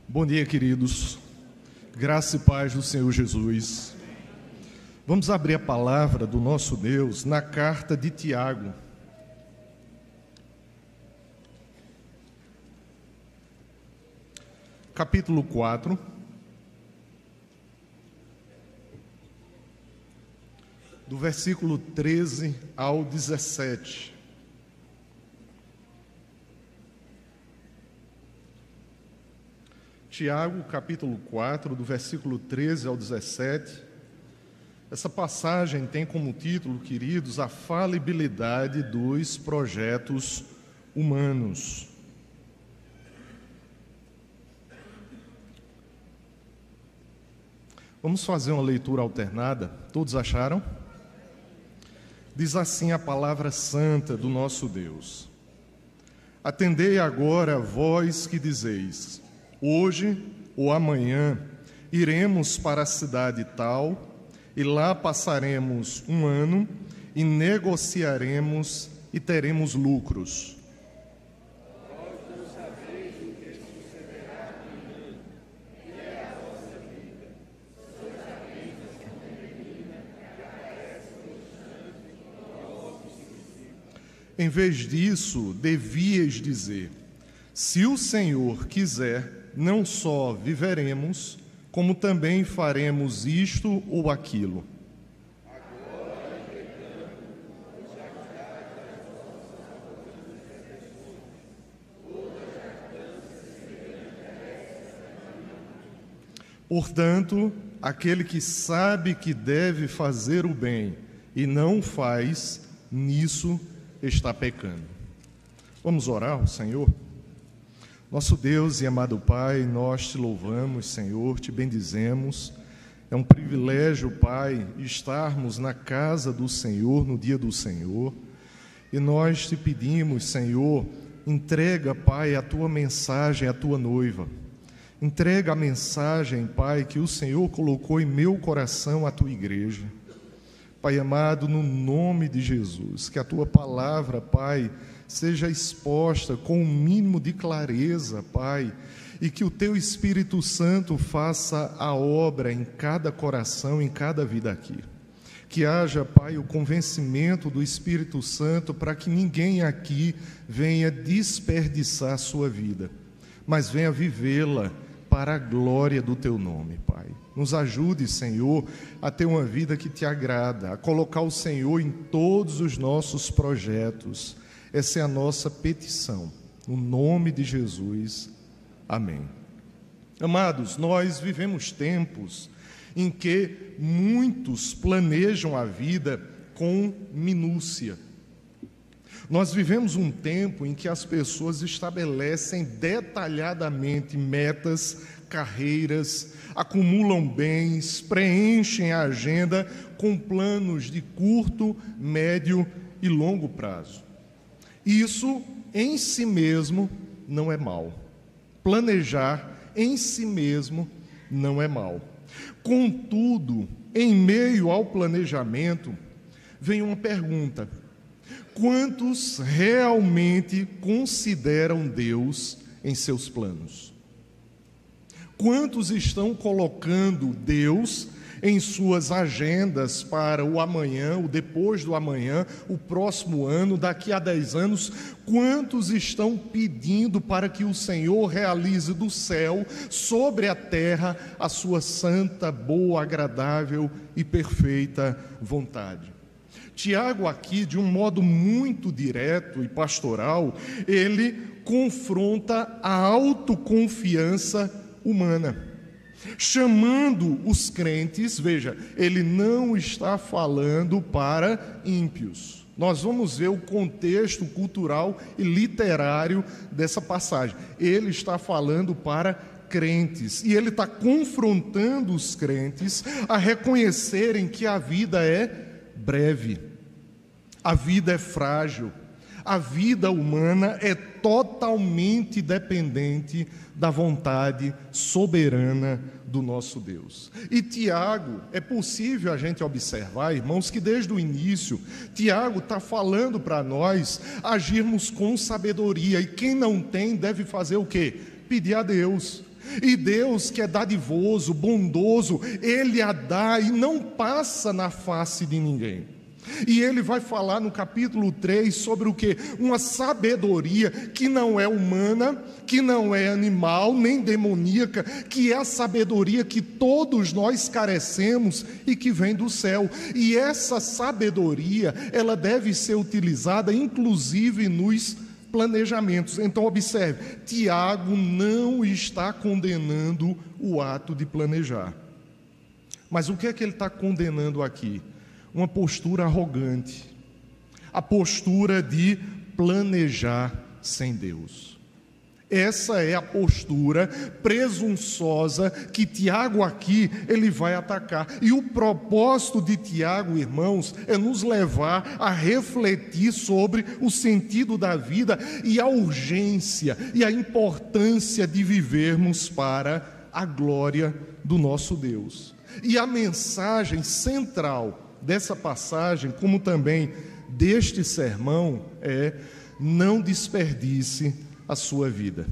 Bom dia, queridos. Graça e paz do Senhor Jesus. Vamos abrir a palavra do nosso Deus na carta de Tiago. Capítulo 4. Do versículo 13 ao 17. Tiago, capítulo 4, do versículo 13 ao 17. Essa passagem tem como título, queridos, a falibilidade dos projetos humanos. Vamos fazer uma leitura alternada. Todos acharam? Diz assim a palavra santa do nosso Deus: Atendei agora, vós que dizeis: hoje ou amanhã iremos para a cidade tal, e lá passaremos um ano, e negociaremos e teremos lucros. Vós não sabeis o que sucederá amanhã, e é a vossa vida. Sois apenas como menina que aparece no instante do vosso esquecimento. Em vez disso, devíeis dizer: se o Senhor quiser, não só viveremos, como também faremos isto ou aquilo. Agora, entretanto, vos jactais das vossas arrogantes expressões. Toda jactância semelhante a essa. Portanto, aquele que sabe que deve fazer o bem e não faz, nisso está pecando. Vamos orar ao Senhor? Nosso Deus e amado Pai, nós te louvamos, Senhor, te bendizemos. É um privilégio, Pai, estarmos na casa do Senhor, no dia do Senhor. E nós te pedimos, Senhor, entrega, Pai, a tua mensagem à tua noiva. Entrega a mensagem, Pai, que o Senhor colocou em meu coração à tua igreja. Pai amado, no nome de Jesus, que a tua palavra, Pai, seja exposta com o mínimo de clareza, Pai, e que o Teu Espírito Santo faça a obra em cada coração, em cada vida aqui. Que haja, Pai, o convencimento do Espírito Santo para que ninguém aqui venha desperdiçar a sua vida, mas venha vivê-la para a glória do Teu nome, Pai. Nos ajude, Senhor, a ter uma vida que Te agrada, a colocar o Senhor em todos os nossos projetos. Essa é a nossa petição, no nome de Jesus, amém. Amados, nós vivemos tempos em que muitos planejam a vida com minúcia. Nós vivemos um tempo em que as pessoas estabelecem detalhadamente metas, carreiras, acumulam bens, preenchem a agenda com planos de curto, médio e longo prazo. Isso, em si mesmo, não é mal. Planejar, em si mesmo, não é mal. Contudo, em meio ao planejamento, vem uma pergunta: quantos realmente consideram Deus em seus planos? Quantos estão colocando Deus em suas agendas para o amanhã, o depois do amanhã, o próximo ano, daqui a 10 anos? Quantos estão pedindo para que o Senhor realize do céu, sobre a terra, a sua santa, boa, agradável e perfeita vontade? Tiago aqui, de um modo muito direto e pastoral, ele confronta a autoconfiança humana, chamando os crentes. Veja, ele não está falando para ímpios. Nós vamos ver o contexto cultural e literário dessa passagem. Ele está falando para crentes, e ele está confrontando os crentes a reconhecerem que a vida é breve, a vida é frágil, a vida humana é totalmente dependente da vontade soberana do nosso Deus. E Tiago, é possível a gente observar, irmãos, que desde o início, Tiago está falando para nós agirmos com sabedoria, e quem não tem deve fazer o quê? Pedir a Deus. E Deus, que é dadivoso, bondoso, Ele a dá e não passa na face de ninguém. E ele vai falar no capítulo 3 sobre o quê? Uma sabedoria que não é humana, que não é animal, nem demoníaca, que é a sabedoria que todos nós carecemos e que vem do céu. E essa sabedoria, ela deve ser utilizada inclusive nos planejamentos. Então observe, Tiago não está condenando o ato de planejar. Mas o que é que ele está condenando aqui? Uma postura arrogante, a postura de planejar sem Deus. Essa é a postura presunçosa que Tiago aqui ele vai atacar. E o propósito de Tiago, irmãos, é nos levar a refletir sobre o sentido da vida e a urgência e a importância de vivermos para a glória do nosso Deus. E a mensagem central dessa passagem, como também deste sermão, é: não desperdice a sua vida.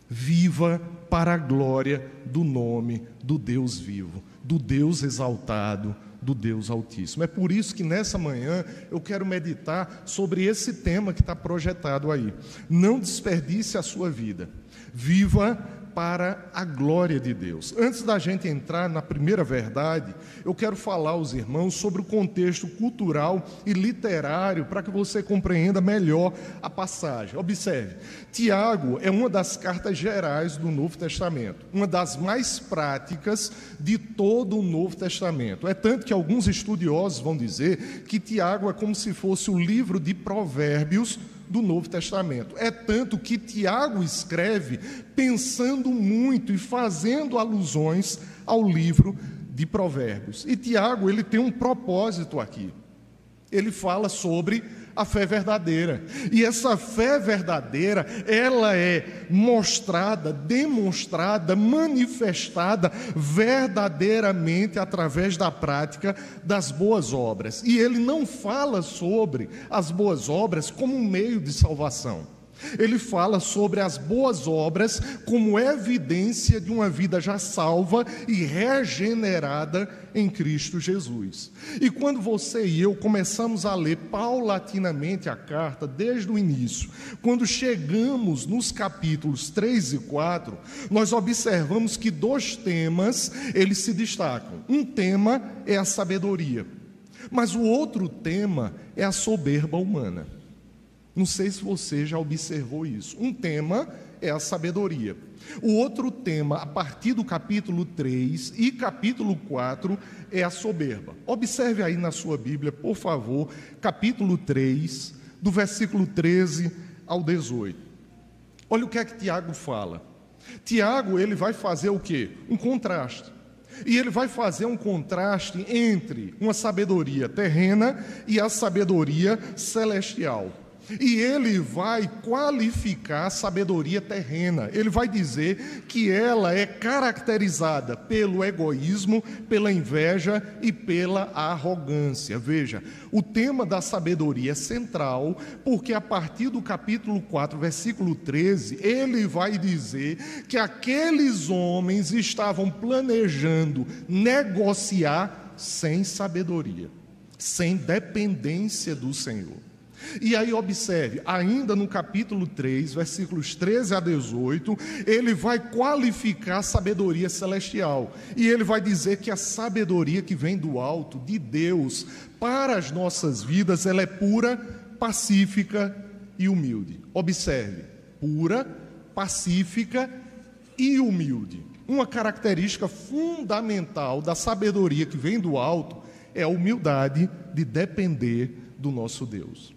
Viva para a glória do nome do Deus vivo, do Deus exaltado, do Deus Altíssimo. É por isso que nessa manhã eu quero meditar sobre esse tema que está projetado aí. Não desperdice a sua vida. Viva para a glória de Deus. Antes da gente entrar na primeira verdade, eu quero falar aos irmãos sobre o contexto cultural e literário para que você compreenda melhor a passagem. Observe, Tiago é uma das cartas gerais do Novo Testamento, uma das mais práticas de todo o Novo Testamento. É tanto que alguns estudiosos vão dizer que Tiago é como se fosse o livro de Provérbios do Novo Testamento. É tanto que Tiago escreve pensando muito e fazendo alusões ao livro de Provérbios. E Tiago, ele tem um propósito aqui. Ele fala sobre a fé verdadeira. E essa fé verdadeira, ela é mostrada, demonstrada, manifestada verdadeiramente através da prática das boas obras. E ele não fala sobre as boas obras como um meio de salvação. Ele fala sobre as boas obras como evidência de uma vida já salva e regenerada em Cristo Jesus. E quando você e eu começamos a ler paulatinamente a carta, desde o início, quando chegamos nos capítulos 3 e 4, nós observamos que dois temas, eles se destacam. Um tema é a sabedoria, mas o outro tema é a soberba humana. Não sei se você já observou isso. Um tema é a sabedoria. O outro tema, a partir do capítulo 3 e capítulo 4, é a soberba. Observe aí na sua Bíblia, por favor, capítulo 3, do versículo 13 ao 18. Olha o que é que Tiago fala. Tiago, ele vai fazer o quê? Um contraste. E ele vai fazer um contraste entre uma sabedoria terrena e a sabedoria celestial. E ele vai qualificar a sabedoria terrena. Ele vai dizer que ela é caracterizada pelo egoísmo, pela inveja e pela arrogância. Veja, o tema da sabedoria é central, porque a partir do capítulo 4, versículo 13, ele vai dizer que aqueles homens estavam planejando negociar sem sabedoria, sem dependência do Senhor. E aí observe, ainda no capítulo 3, versículos 13 a 18, ele vai qualificar a sabedoria celestial. E ele vai dizer que a sabedoria que vem do alto, de Deus, para as nossas vidas, ela é pura, pacífica e humilde. Observe, pura, pacífica e humilde. Uma característica fundamental da sabedoria que vem do alto é a humildade de depender do nosso Deus.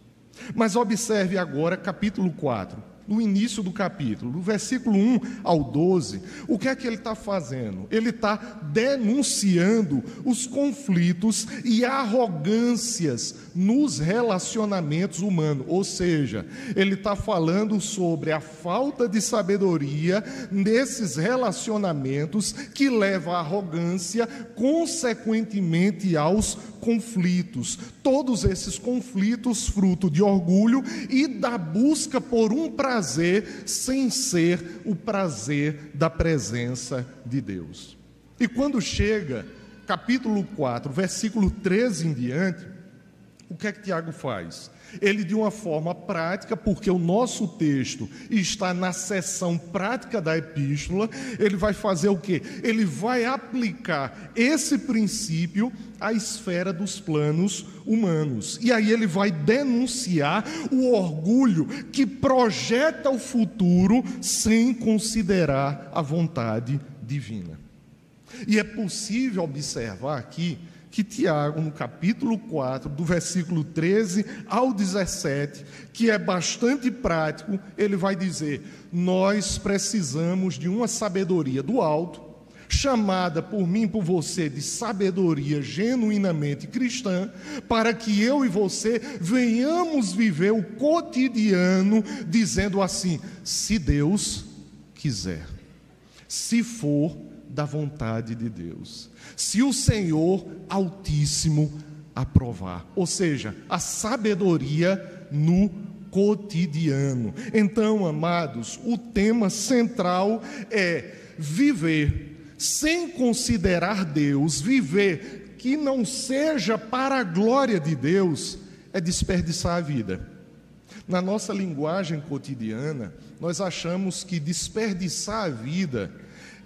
Mas observe agora capítulo 4, no início do capítulo, do versículo 1 ao 12, o que é que ele está fazendo? Ele está denunciando os conflitos e arrogâncias nos relacionamentos humanos, ou seja, ele está falando sobre a falta de sabedoria nesses relacionamentos que leva à arrogância, consequentemente aos conflitos. Todos esses conflitos fruto de orgulho e da busca por um prazer prazer sem ser o prazer da presença de Deus. E quando chega capítulo 4, versículo 13 em diante, o que é que Tiago faz? Ele, de uma forma prática, porque o nosso texto está na seção prática da epístola, ele vai fazer o quê? Ele vai aplicar esse princípio à esfera dos planos humanos. E aí ele vai denunciar o orgulho que projeta o futuro sem considerar a vontade divina. E é possível observar aqui que Tiago, no capítulo 4, do versículo 13 ao 17, que é bastante prático, ele vai dizer: nós precisamos de uma sabedoria do alto, chamada por mim e por você de sabedoria genuinamente cristã, para que eu e você venhamos viver o cotidiano dizendo assim: se Deus quiser, se for da vontade de Deus, se o Senhor Altíssimo aprovar. Ou seja, a sabedoria no cotidiano. Então, amados, o tema central é viver sem considerar Deus, viver que não seja para a glória de Deus, é desperdiçar a vida. Na nossa linguagem cotidiana, nós achamos que desperdiçar a vida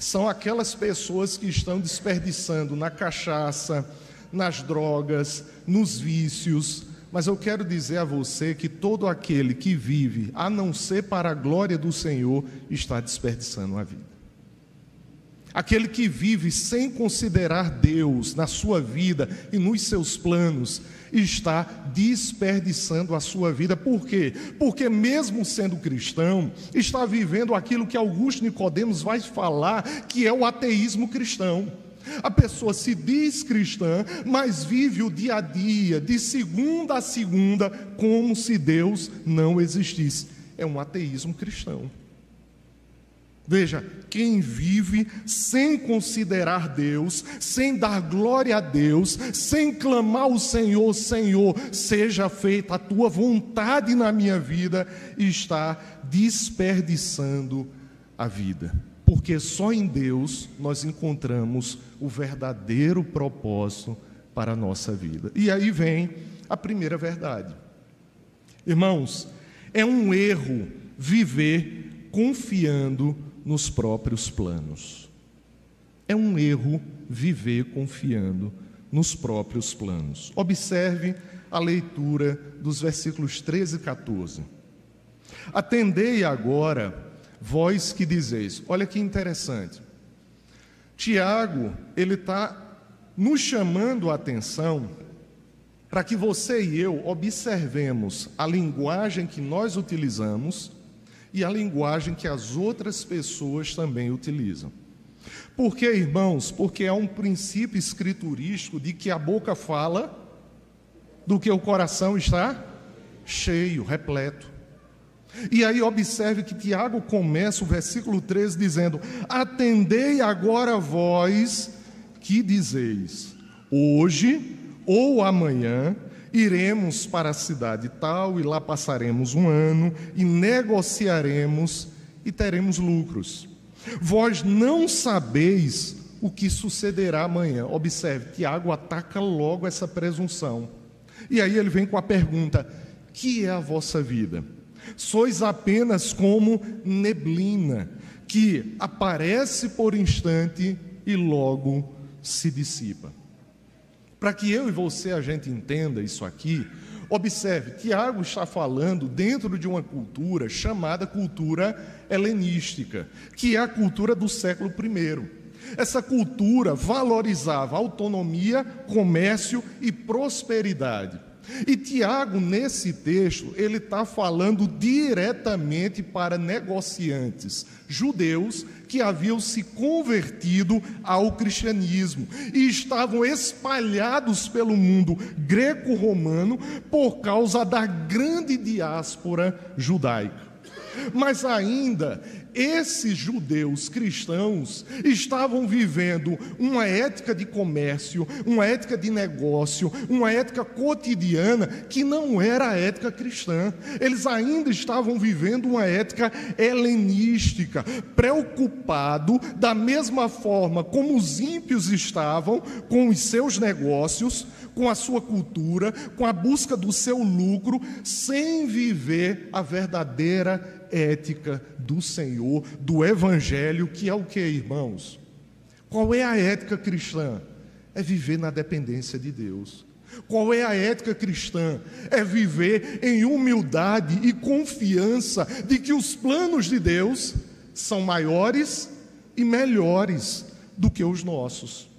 são aquelas pessoas que estão desperdiçando na cachaça, nas drogas, nos vícios. Mas eu quero dizer a você que todo aquele que vive, a não ser para a glória do Senhor, está desperdiçando a vida. Aquele que vive sem considerar Deus na sua vida e nos seus planos, está desperdiçando a sua vida. Por quê? Porque mesmo sendo cristão, está vivendo aquilo que Augusto Nicodemos vai falar, que é o ateísmo cristão. A pessoa se diz cristã, mas vive o dia a dia, de segunda a segunda, como se Deus não existisse. É um ateísmo cristão. Veja, quem vive sem considerar Deus, sem dar glória a Deus, sem clamar ao Senhor: Senhor, seja feita a tua vontade na minha vida, está desperdiçando a vida. Porque só em Deus nós encontramos o verdadeiro propósito para a nossa vida. E aí vem a primeira verdade. Irmãos, é um erro viver confiando nos próprios planos. É um erro viver confiando nos próprios planos. Observe a leitura dos versículos 13 e 14. Atendei agora, vós que dizeis. Olha que interessante. Tiago, ele está nos chamando a atenção para que você e eu observemos a linguagem que nós utilizamos e a linguagem que as outras pessoas também utilizam. Por quê, irmãos? Porque há um princípio escriturístico de que a boca fala do que o coração está cheio, repleto. E aí observe que Tiago começa o versículo 13 dizendo: atendei agora vós que dizeis, hoje ou amanhã iremos para a cidade tal e lá passaremos um ano e negociaremos e teremos lucros. Vós não sabeis o que sucederá amanhã. Observe, Tiago ataca logo essa presunção. E aí ele vem com a pergunta: que é a vossa vida? Sois apenas como neblina, que aparece por instante e logo se dissipa. Para que eu e você a gente entenda isso aqui, observe, Tiago está falando dentro de uma cultura chamada cultura helenística, que é a cultura do século I. Essa cultura valorizava autonomia, comércio e prosperidade. E Tiago, nesse texto, ele está falando diretamente para negociantes judeus que haviam se convertido ao cristianismo e estavam espalhados pelo mundo greco-romano por causa da grande diáspora judaica. Mas ainda, esses judeus cristãos estavam vivendo uma ética de comércio, uma ética de negócio, uma ética cotidiana que não era a ética cristã. Eles ainda estavam vivendo uma ética helenística, preocupado da mesma forma como os ímpios estavam com os seus negócios, com a sua cultura, com a busca do seu lucro, sem viver a verdadeira ética do Senhor, do Evangelho, que é o que, irmãos? Qual é a ética cristã? É viver na dependência de Deus. Qual é a ética cristã? É viver em humildade e confiança de que os planos de Deus são maiores e melhores do que os nossos.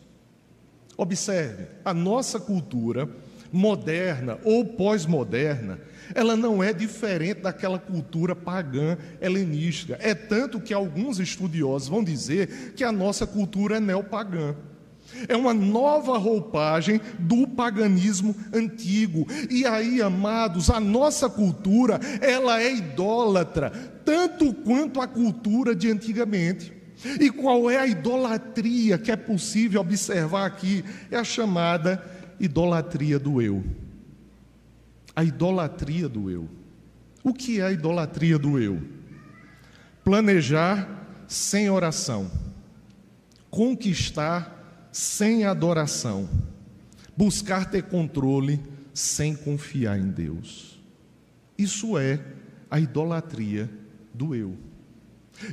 Observe, a nossa cultura moderna ou pós-moderna, ela não é diferente daquela cultura pagã helenística. É tanto que alguns estudiosos vão dizer que a nossa cultura é neopagã. É uma nova roupagem do paganismo antigo. E aí, amados, a nossa cultura, ela é idólatra, tanto quanto a cultura de antigamente. E qual é a idolatria que é possível observar aqui? É a chamada idolatria do eu. A idolatria do eu. O que é a idolatria do eu? Planejar sem oração, conquistar sem adoração, buscar ter controle sem confiar em Deus. Isso é a idolatria do eu.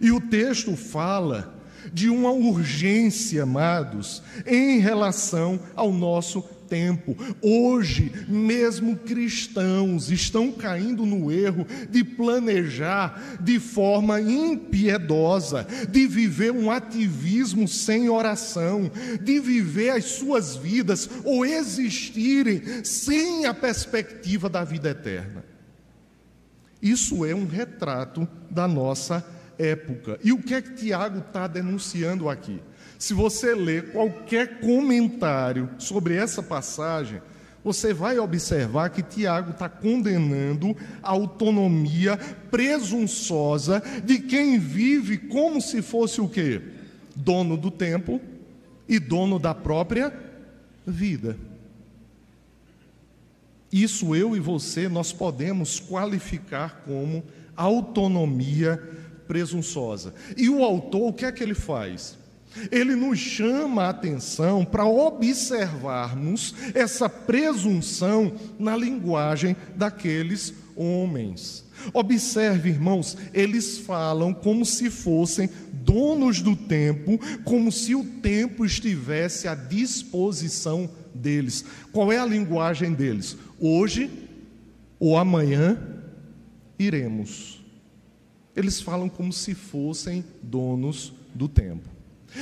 E o texto fala de uma urgência, amados, em relação ao nosso tempo. Hoje, mesmo cristãos estão caindo no erro de planejar de forma impiedosa, de viver um ativismo sem oração, de viver as suas vidas ou existirem sem a perspectiva da vida eterna. Isso é um retrato da nossa época. E o que é que Tiago está denunciando aqui? Se você ler qualquer comentário sobre essa passagem, você vai observar que Tiago está condenando a autonomia presunçosa de quem vive como se fosse o quê? Dono do tempo e dono da própria vida. Isso eu e você, nós podemos qualificar como autonomia presunçosa. E o autor, o que é que ele faz? Ele nos chama a atenção para observarmos essa presunção na linguagem daqueles homens. Observe, irmãos, eles falam como se fossem donos do tempo, como se o tempo estivesse à disposição deles. Qual é a linguagem deles? Hoje ou amanhã iremos. Eles falam como se fossem donos do tempo.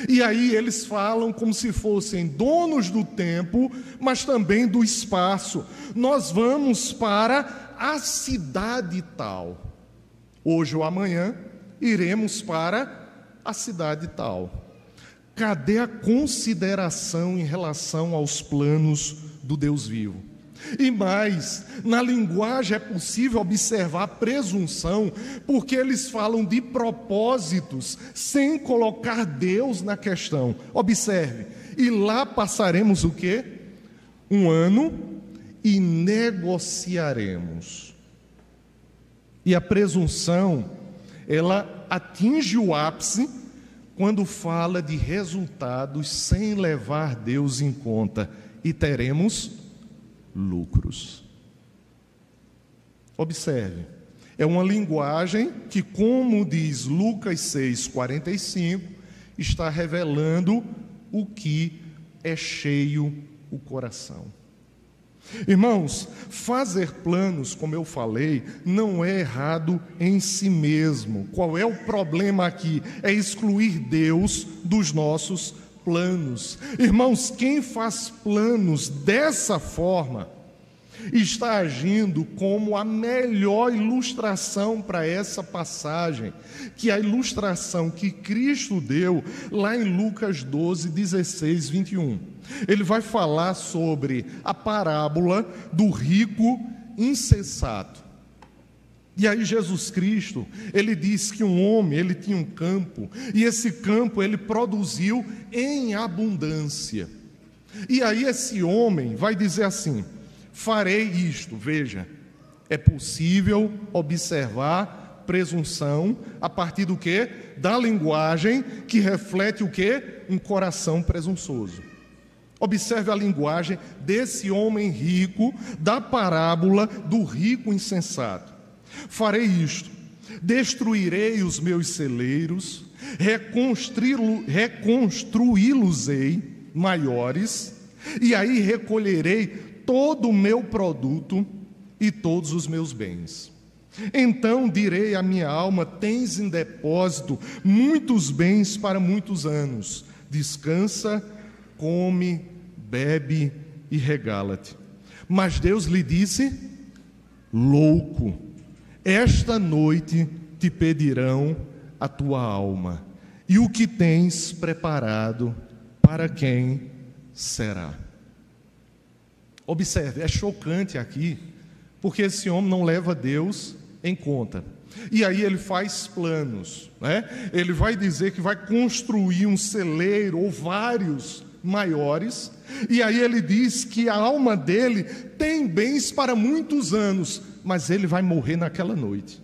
E aí eles falam como se fossem donos do tempo, mas também do espaço. Nós vamos para a cidade tal. Hoje ou amanhã iremos para a cidade tal. Cadê a consideração em relação aos planos do Deus vivo? E mais, na linguagem é possível observar a presunção, porque eles falam de propósitos sem colocar Deus na questão. Observe, e lá passaremos o quê? Um ano e negociaremos. E a presunção, ela atinge o ápice quando fala de resultados sem levar Deus em conta, e teremos lucros. Observe, é uma linguagem que, como diz Lucas 6,45, está revelando o que é cheio o coração. Irmãos, fazer planos, como eu falei, não é errado em si mesmo. Qual é o problema aqui? É excluir Deus dos nossos planos. Irmãos, quem faz planos dessa forma, está agindo como a melhor ilustração para essa passagem, que é a ilustração que Cristo deu lá em Lucas 12, 16, 21. Ele vai falar sobre a parábola do rico insensato. E aí Jesus Cristo, ele diz que um homem, ele tinha um campo, e esse campo ele produziu em abundância. E aí esse homem vai dizer assim: farei isto. Veja, é possível observar presunção a partir do quê? Da linguagem que reflete o quê? Um coração presunçoso. Observe a linguagem desse homem rico, da parábola do rico insensato. Farei isto: destruirei os meus celeiros, reconstruí-los-ei maiores, e aí recolherei todo o meu produto e todos os meus bens. Então direi à minha alma: tens em depósito muitos bens para muitos anos. Descansa, come, bebe e regala-te. Mas Deus lhe disse: louco, esta noite te pedirão a tua alma, e o que tens preparado, para quem será? Observe, é chocante aqui, porque esse homem não leva Deus em conta. E aí ele faz planos, né? Ele vai dizer que vai construir um celeiro ou vários maiores, e aí ele diz que a alma dele tem bens para muitos anos, mas ele vai morrer naquela noite.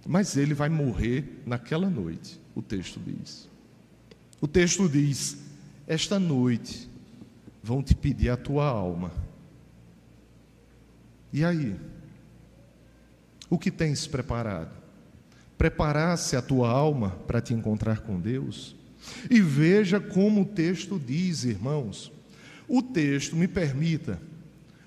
Mas ele vai morrer naquela noite, o texto diz. O texto diz: esta noite vão te pedir a tua alma. E aí? O que tens preparado? Preparasse a tua alma para te encontrar com Deus? E veja como o texto diz, irmãos. O texto, me permita,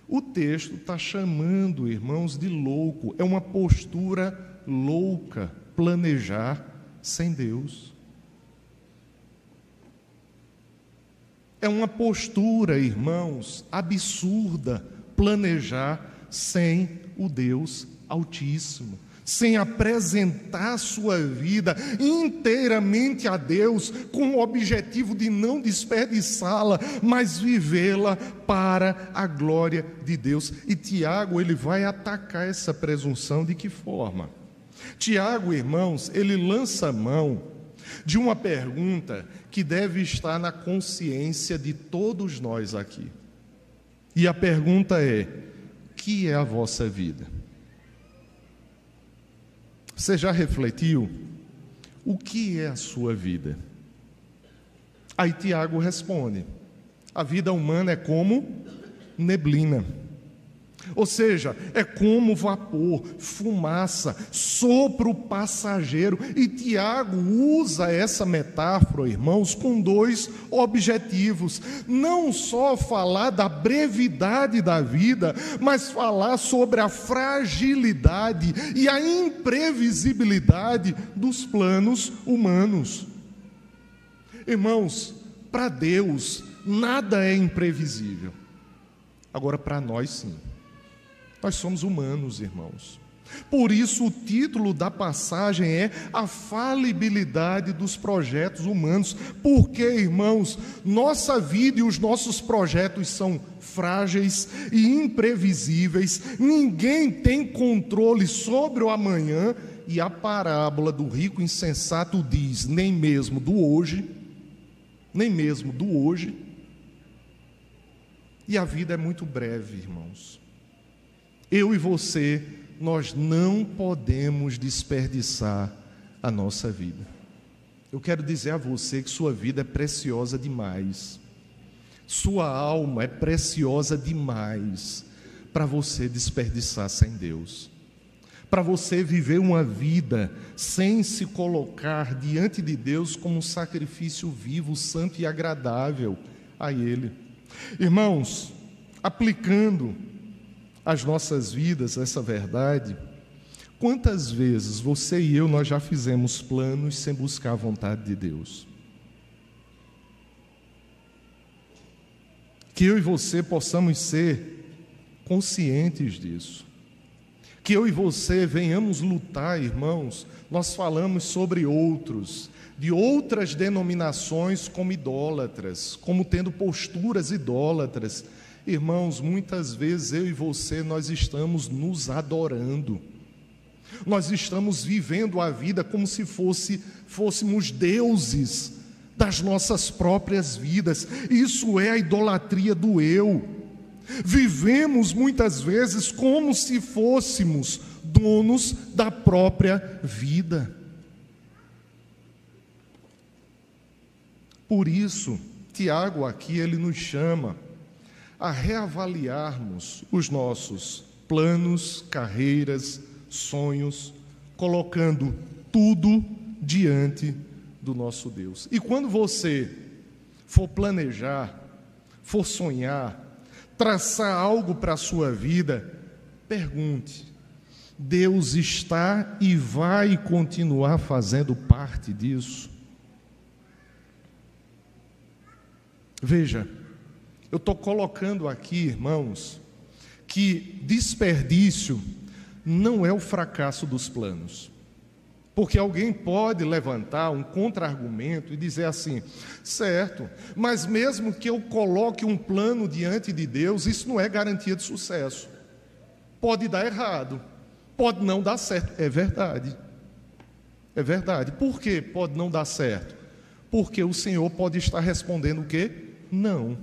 o texto está chamando, irmãos, de louco. É uma postura louca planejar sem Deus. É uma postura, irmãos, absurda planejar sem o Deus Altíssimo, sem apresentar a sua vida inteiramente a Deus, com o objetivo de não desperdiçá-la, mas vivê-la para a glória de Deus. E Tiago, ele vai atacar essa presunção de que forma? Tiago, irmãos, ele lança mão de uma pergunta que deve estar na consciência de todos nós aqui. E a pergunta é: o que é a vossa vida? Você já refletiu? O que é a sua vida? Aí Tiago responde: a vida humana é como neblina. Ou seja, é como vapor, fumaça, sopro passageiro. E Tiago usa essa metáfora, irmãos, com dois objetivos: não só falar da brevidade da vida, mas falar sobre a fragilidade e a imprevisibilidade dos planos humanos. Irmãos, para Deus nada é imprevisível. Agora, para nós sim. Nós somos humanos, irmãos. Por isso o título da passagem é a falibilidade dos projetos humanos. Porque, irmãos, nossa vida e os nossos projetos são frágeis e imprevisíveis. Ninguém tem controle sobre o amanhã. E a parábola do rico insensato diz: nem mesmo do hoje, nem mesmo do hoje. E a vida é muito breve, irmãos. Eu e você, nós não podemos desperdiçar a nossa vida. Eu quero dizer a você que sua vida é preciosa demais. Sua alma é preciosa demais para você desperdiçar sem Deus. Para você viver uma vida sem se colocar diante de Deus como um sacrifício vivo, santo e agradável a Ele. Irmãos, aplicando as nossas vidas essa verdade, quantas vezes você e eu, nós já fizemos planos sem buscar a vontade de Deus? Que eu e você possamos ser conscientes disso. Que eu e você venhamos lutar, irmãos. Nós falamos sobre outros, de outras denominações como idólatras, como tendo posturas idólatras. Irmãos, muitas vezes eu e você, nós estamos nos adorando. Nós estamos vivendo a vida como se fôssemos deuses das nossas próprias vidas. Isso é a idolatria do eu. Vivemos muitas vezes como se fôssemos donos da própria vida. Por isso, Tiago aqui, ele nos chama a reavaliarmos os nossos planos, carreiras, sonhos, colocando tudo diante do nosso Deus. E quando você for planejar, for sonhar, traçar algo para a sua vida, pergunte: Deus está e vai continuar fazendo parte disso? Veja, eu estou colocando aqui, irmãos, que desperdício não é o fracasso dos planos. Porque alguém pode levantar um contra-argumento e dizer assim: certo, mas mesmo que eu coloque um plano diante de Deus, isso não é garantia de sucesso. Pode dar errado, pode não dar certo. É verdade. É verdade. Por que pode não dar certo? Porque o Senhor pode estar respondendo o quê? Não.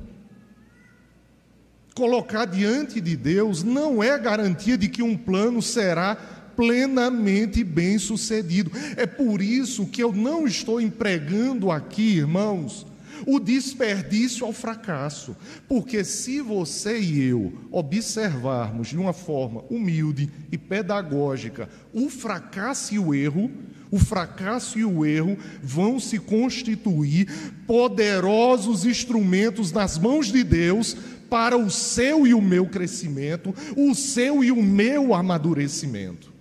Colocar diante de Deus não é garantia de que um plano será plenamente bem-sucedido. É por isso que eu não estou empregando aqui, irmãos, o desperdício ao fracasso. Porque se você e eu observarmos de uma forma humilde e pedagógica o fracasso e o erro vão se constituir poderosos instrumentos nas mãos de Deus para o seu e o meu crescimento, o seu e o meu amadurecimento.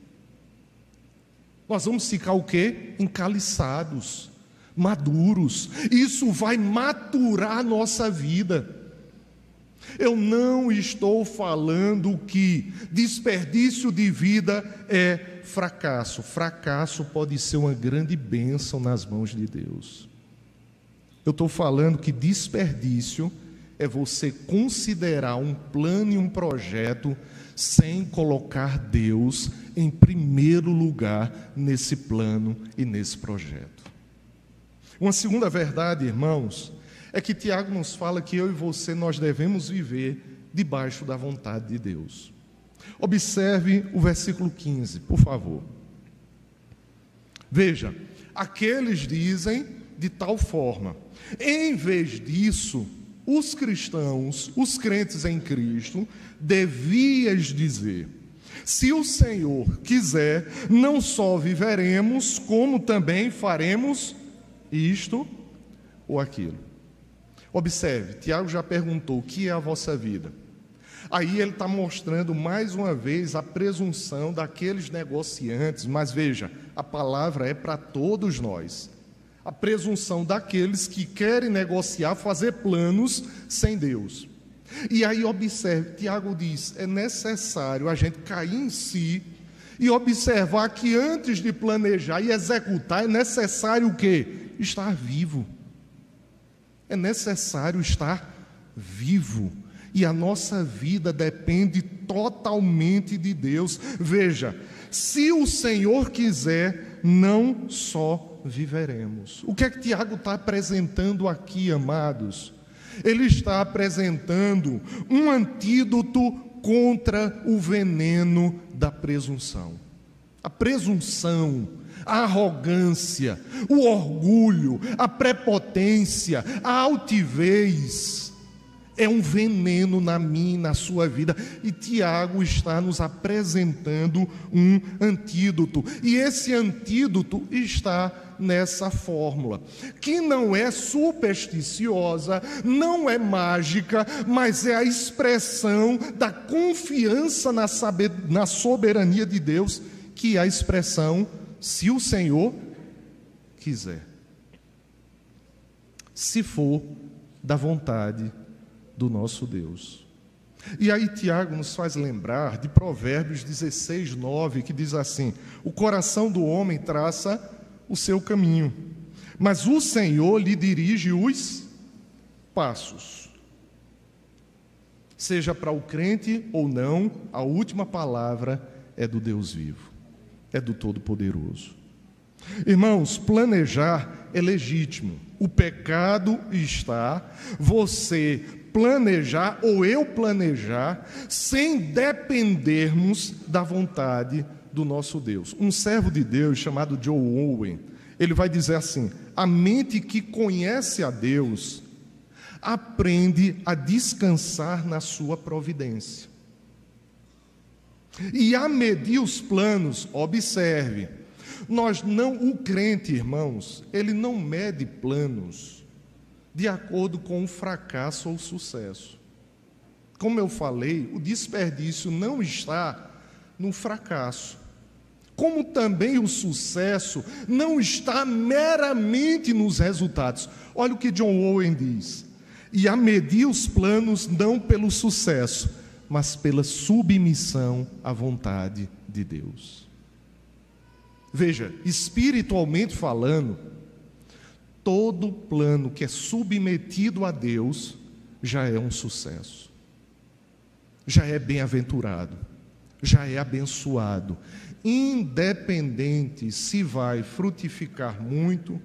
Nós vamos ficar o quê? Encaliçados, maduros. Isso vai maturar a nossa vida. Eu não estou falando que desperdício de vida é fracasso. Fracasso pode ser uma grande bênção nas mãos de Deus. Eu estou falando que desperdício é você considerar um plano e um projeto sem colocar Deus em primeiro lugar nesse plano e nesse projeto. Uma segunda verdade, irmãos, é que Tiago nos fala que eu e você, nós devemos viver debaixo da vontade de Deus. Observe o versículo 15, por favor. Veja, aqueles dizem de tal forma. Em vez disso, os cristãos, os crentes em Cristo, devias dizer: se o Senhor quiser, não só viveremos, como também faremos isto ou aquilo. Observe, Tiago já perguntou: o que é a vossa vida? Aí ele está mostrando mais uma vez a presunção daqueles negociantes, mas veja, a palavra é para todos nós. A presunção daqueles que querem negociar, fazer planos sem Deus. E aí observe, Tiago diz, é necessário a gente cair em si e observar que antes de planejar e executar, é necessário o quê? Estar vivo. É necessário estar vivo. E a nossa vida depende totalmente de Deus. Veja, se o Senhor quiser, não só viveremos. O que é que Tiago está apresentando aqui, amados? Ele está apresentando um antídoto contra o veneno da presunção. A presunção, a arrogância, o orgulho, a prepotência, a altivez é um veneno na minha e na sua vida. E Tiago está nos apresentando um antídoto. E esse antídoto está nessa fórmula, que não é supersticiosa, não é mágica, mas é a expressão da confiança na soberania de Deus, que é a expressão: se o Senhor quiser. Se for da vontade do nosso Deus. E aí Tiago nos faz lembrar de Provérbios 16, 9, que diz assim: o coração do homem traça o seu caminho, mas o Senhor lhe dirige os passos. Seja para o crente ou não, a última palavra é do Deus vivo, é do Todo-Poderoso. Irmãos, planejar é legítimo. O pecado está você planejar ou eu planejar sem dependermos da vontade do nosso Deus. Um servo de Deus chamado Joe Owen, ele vai dizer assim: a mente que conhece a Deus aprende a descansar na sua providência. E a medir os planos, observe, o crente, irmãos, ele não mede planos de acordo com o fracasso ou o sucesso. Como eu falei, o desperdício não está no fracasso, como também o sucesso não está meramente nos resultados. Olha o que John Owen diz: e a medir os planos não pelo sucesso, mas pela submissão à vontade de Deus. Veja, espiritualmente falando, todo plano que é submetido a Deus já é um sucesso, já é bem-aventurado, já é abençoado, independente se vai frutificar muito,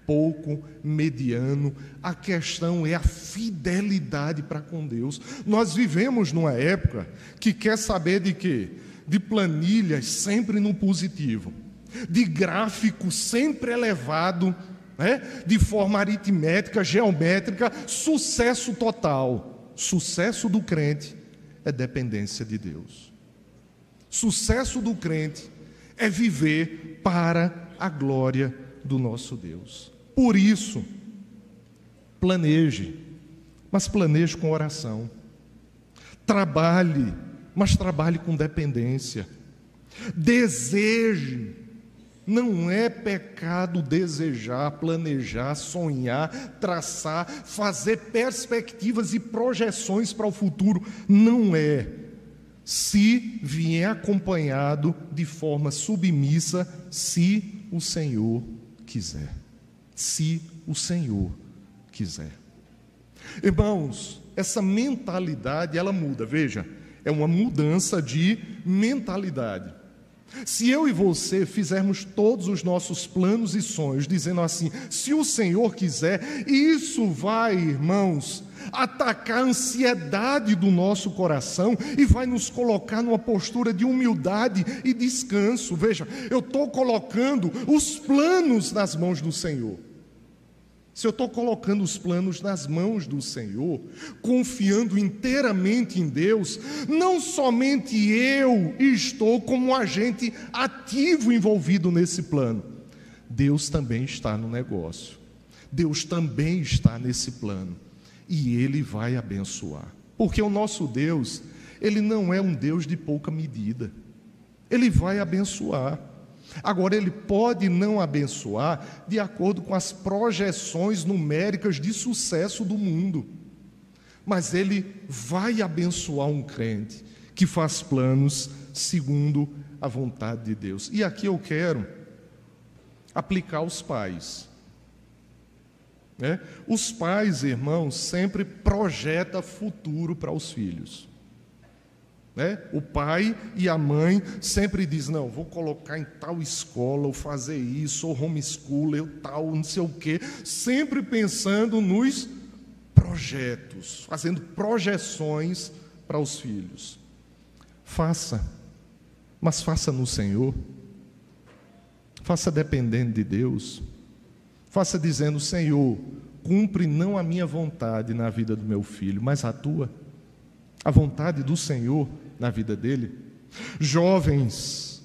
pouco, mediano. A questão é a fidelidade para com Deus. Nós vivemos numa época que quer saber de quê? De planilhas sempre no positivo, de gráfico sempre elevado, de forma aritmética, geométrica, sucesso total. Sucesso do crente é dependência de Deus. Sucesso do crente é viver para a glória do nosso Deus. Por isso, planeje, mas planeje com oração. Trabalhe, mas trabalhe com dependência. Deseje. Não é pecado desejar, planejar, sonhar, traçar, fazer perspectivas e projeções para o futuro. Não é. Se vier acompanhado de forma submissa, se o Senhor quiser. Se o Senhor quiser. Irmãos, essa mentalidade, ela muda. Veja, é uma mudança de mentalidade. Se eu e você fizermos todos os nossos planos e sonhos, dizendo assim: se o Senhor quiser, isso vai, irmãos, atacar a ansiedade do nosso coração e vai nos colocar numa postura de humildade e descanso. Veja, eu estou colocando os planos nas mãos do Senhor. Se eu estou colocando os planos nas mãos do Senhor, confiando inteiramente em Deus, não somente eu estou como um agente ativo envolvido nesse plano, Deus também está no negócio, Deus também está nesse plano, e Ele vai abençoar, porque o nosso Deus, Ele não é um Deus de pouca medida, Ele vai abençoar. Agora, Ele pode não abençoar de acordo com as projeções numéricas de sucesso do mundo, mas Ele vai abençoar um crente que faz planos segundo a vontade de Deus. E aqui eu quero aplicar aos pais. Os pais, irmãos, sempre projetam futuro para os filhos. O pai e a mãe sempre dizem: não, vou colocar em tal escola, ou fazer isso, ou homeschooler, ou tal, não sei o quê, sempre pensando nos projetos, fazendo projeções para os filhos. Faça, mas faça no Senhor, faça dependendo de Deus, faça dizendo: Senhor, cumpre não a minha vontade na vida do meu filho, mas a tua, a vontade do Senhor na vida dele. Jovens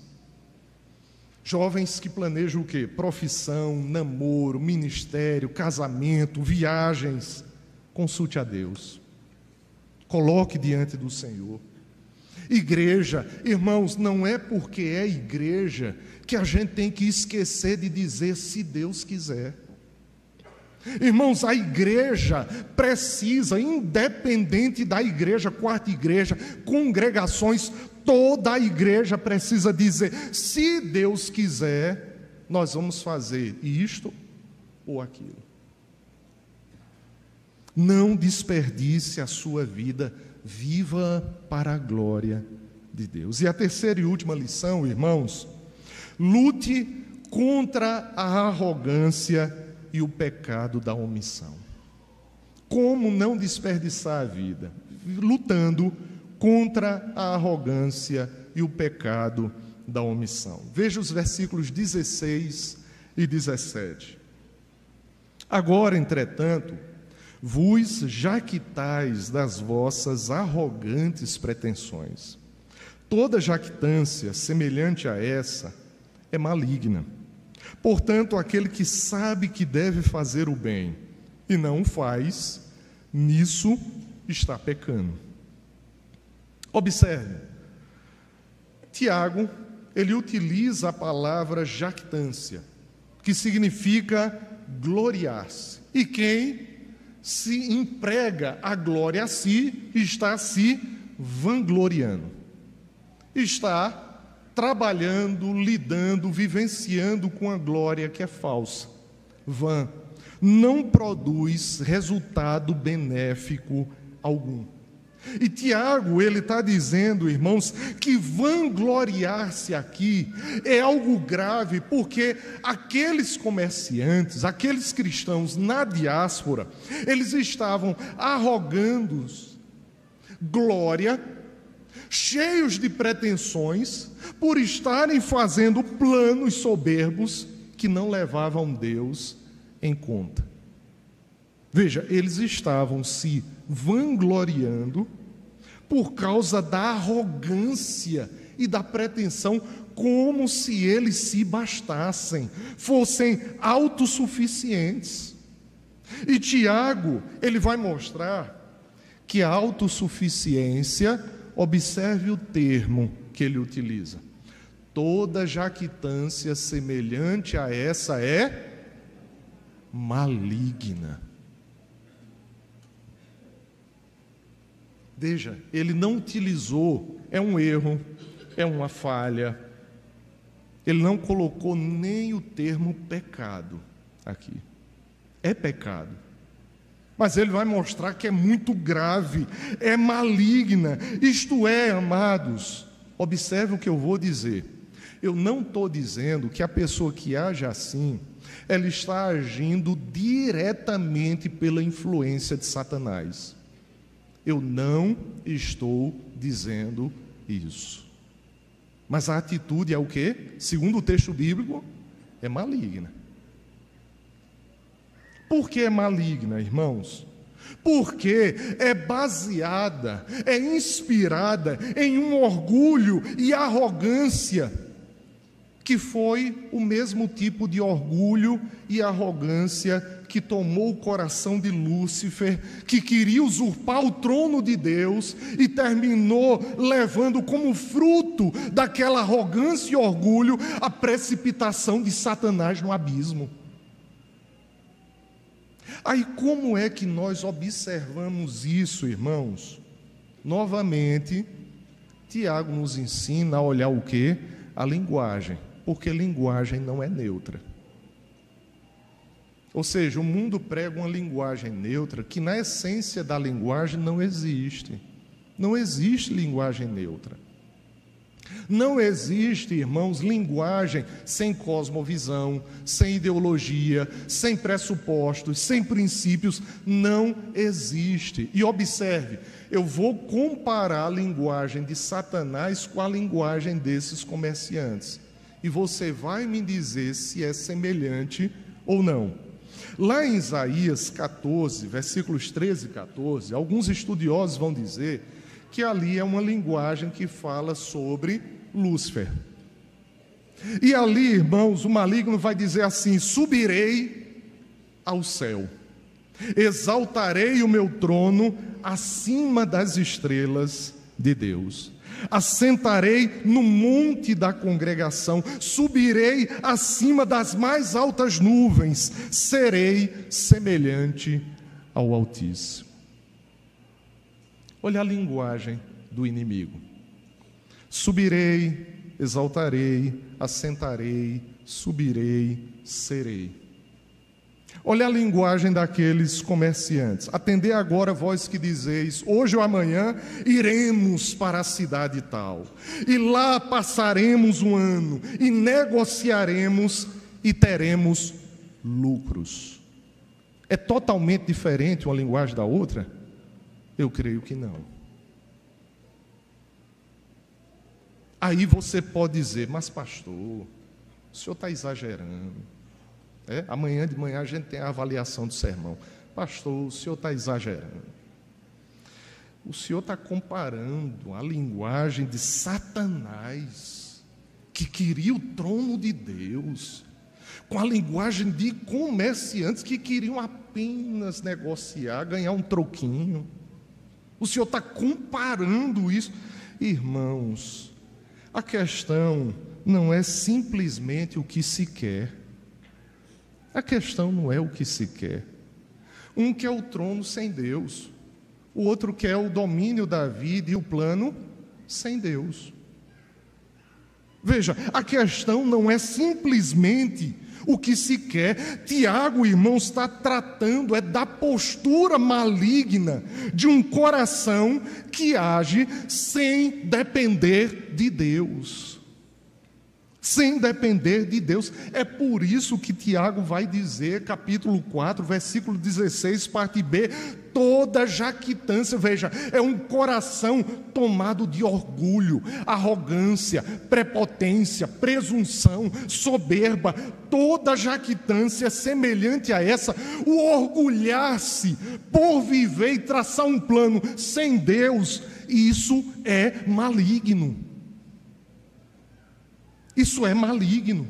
que planejam o quê? Profissão, namoro, ministério, casamento, viagens. Consulte a Deus. Coloque diante do Senhor. Igreja, irmãos, não é porque é igreja que a gente tem que esquecer de dizer: se Deus quiser. Irmãos, a igreja precisa, independente da igreja, quarta igreja, congregações, toda a igreja precisa dizer: se Deus quiser, nós vamos fazer isto ou aquilo. Não desperdice a sua vida, viva para a glória de Deus. E a terceira e última lição, irmãos: lute contra a arrogância e o pecado da omissão. Como não desperdiçar a vida? Lutando contra a arrogância e o pecado da omissão. Veja os versículos 16 e 17. Agora, entretanto, vos jactais das vossas arrogantes pretensões. Toda jactância semelhante a essa é maligna. Portanto, aquele que sabe que deve fazer o bem e não o faz, nisso está pecando. Observe, Tiago, ele utiliza a palavra jactância, que significa gloriar-se. E quem se emprega a glória a si, está se vangloriando. Está trabalhando, lidando, vivenciando com a glória que é falsa, vã, não produz resultado benéfico algum. E Tiago, ele está dizendo, irmãos, que vangloriar-se aqui é algo grave, porque aqueles comerciantes, aqueles cristãos na diáspora, eles estavam arrogando glória, cheios de pretensões, por estarem fazendo planos soberbos que não levavam Deus em conta. Veja, eles estavam se vangloriando por causa da arrogância e da pretensão, como se eles se bastassem, fossem autossuficientes. E Tiago, ele vai mostrar que a autossuficiência, observe o termo que ele utiliza: toda jactância semelhante a essa é maligna. Veja, ele não utilizou, é um erro, é uma falha, ele não colocou nem o termo pecado aqui. É pecado, mas ele vai mostrar que é muito grave, é maligna. Isto é, amados, observe o que eu vou dizer. Eu não estou dizendo que a pessoa que age assim, ela está agindo diretamente pela influência de Satanás. Eu não estou dizendo isso. Mas a atitude é o quê? Segundo o texto bíblico, é maligna. Por que é maligna, irmãos? Porque é baseada, é inspirada em um orgulho e arrogância, que foi o mesmo tipo de orgulho e arrogância que tomou o coração de Lúcifer, que queria usurpar o trono de Deus e terminou levando como fruto daquela arrogância e orgulho a precipitação de Satanás no abismo. Aí como é que nós observamos isso, irmãos? Novamente, Tiago nos ensina a olhar o quê? A linguagem, porque linguagem não é neutra. Ou seja, o mundo prega uma linguagem neutra que na essência da linguagem não existe. Não existe linguagem neutra. Não existe, irmãos, linguagem sem cosmovisão, sem ideologia, sem pressupostos, sem princípios. Não existe. E observe, eu vou comparar a linguagem de Satanás com a linguagem desses comerciantes. E você vai me dizer se é semelhante ou não. Lá em Isaías 14, versículos 13 e 14, alguns estudiosos vão dizer que ali é uma linguagem que fala sobre Lúcifer. E ali, irmãos, o maligno vai dizer assim: subirei ao céu, exaltarei o meu trono acima das estrelas de Deus. Assentarei no monte da congregação, subirei acima das mais altas nuvens, serei semelhante ao Altíssimo. Olha a linguagem do inimigo. Subirei, exaltarei, assentarei, subirei, serei. Olha a linguagem daqueles comerciantes. Atendei agora vós que dizeis, hoje ou amanhã iremos para a cidade tal, e lá passaremos um ano, e negociaremos e teremos lucros. É totalmente diferente uma linguagem da outra? Eu creio que não. Aí você pode dizer, mas pastor, o senhor está exagerando. Amanhã de manhã a gente tem a avaliação do sermão. Pastor, o senhor está exagerando. O senhor está comparando a linguagem de Satanás, que queria o trono de Deus, com a linguagem de comerciantes que queriam apenas negociar, ganhar um troquinho. O senhor está comparando isso. Irmãos, a questão não é simplesmente o que se quer. A questão não é o que se quer. Um quer o trono sem Deus, o outro quer o domínio da vida e o plano sem Deus. Veja, a questão não é simplesmente o que se quer. Tiago, irmãos, está tratando da postura maligna de um coração que age sem depender de Deus. Sem depender de Deus. É por isso que Tiago vai dizer, capítulo 4, versículo 16, parte B, toda jactância, veja, é um coração tomado de orgulho, arrogância, prepotência, presunção, soberba, toda jactância semelhante a essa, o orgulhar-se por viver e traçar um plano sem Deus, isso é maligno. Isso é maligno.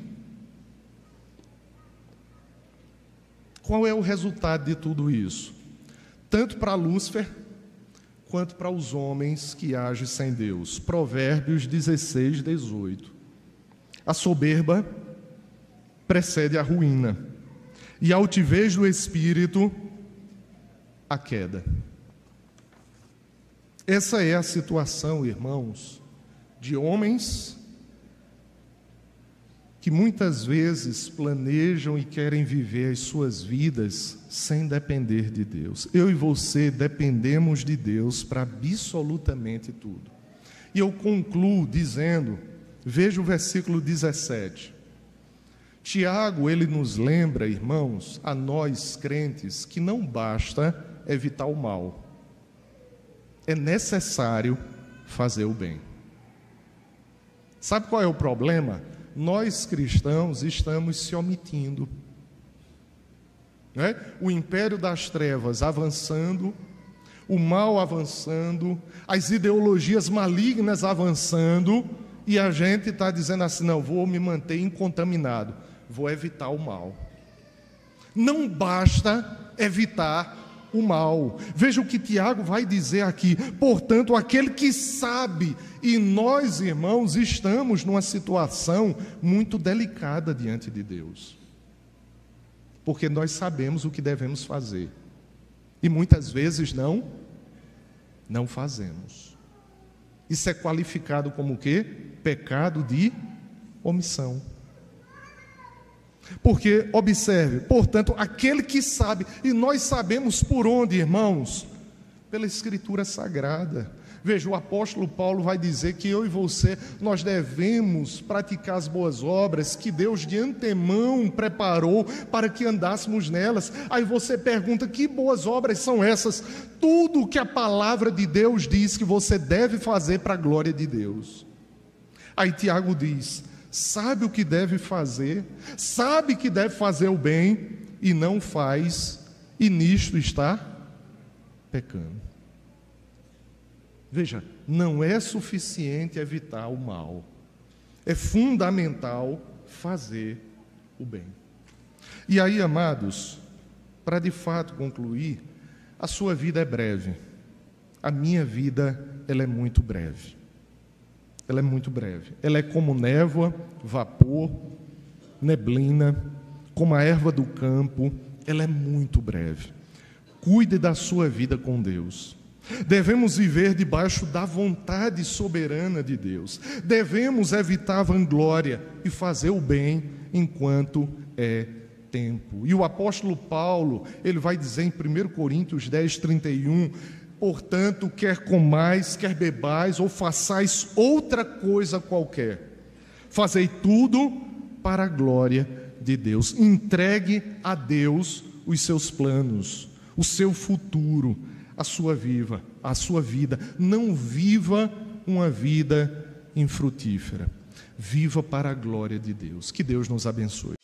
Qual é o resultado de tudo isso? Tanto para Lúcifer, quanto para os homens que agem sem Deus. Provérbios 16, 18. A soberba precede a ruína, e a altivez do espírito, a queda. Essa é a situação, irmãos, de homens que muitas vezes planejam e querem viver as suas vidas sem depender de Deus. Eu e você dependemos de Deus para absolutamente tudo. E eu concluo dizendo, veja o versículo 17. Tiago, ele nos lembra, irmãos, a nós crentes, que não basta evitar o mal. É necessário fazer o bem. Sabe qual é o problema? Nós cristãos estamos se omitindo. O império das trevas avançando, o mal avançando, as ideologias malignas avançando, e a gente está dizendo assim, não, vou me manter incontaminado, vou evitar o mal. Não basta evitar o mal. Veja o que Tiago vai dizer aqui. Portanto, aquele que sabe, e nós, irmãos, estamos numa situação muito delicada diante de Deus, porque nós sabemos o que devemos fazer, e muitas vezes não fazemos. Isso é qualificado como o quê? Pecado de omissão. Porque, observe, portanto, aquele que sabe, e nós sabemos por onde, irmãos? Pela Escritura Sagrada. Veja, o apóstolo Paulo vai dizer que eu e você, nós devemos praticar as boas obras que Deus de antemão preparou para que andássemos nelas. Aí você pergunta, que boas obras são essas? Tudo o que a palavra de Deus diz que você deve fazer para a glória de Deus. Aí Tiago diz, sabe o que deve fazer, sabe que deve fazer o bem e não faz, e nisto está pecando. Veja, não é suficiente evitar o mal, é fundamental fazer o bem. E aí, amados, para de fato concluir, a sua vida é breve, a minha vida ela é muito breve. ela é muito breve. Ela é como névoa, vapor, neblina, como a erva do campo, ela é muito breve. Cuide da sua vida com Deus. Devemos viver debaixo da vontade soberana de Deus. Devemos evitar a vanglória e fazer o bem enquanto é tempo. E o apóstolo Paulo, ele vai dizer em 1 Coríntios 10, 31, portanto, quer comais, quer bebais, ou façais outra coisa qualquer, fazei tudo para a glória de Deus. Entregue a Deus os seus planos, o seu futuro, a sua vida. Não viva uma vida infrutífera. Viva para a glória de Deus. Que Deus nos abençoe.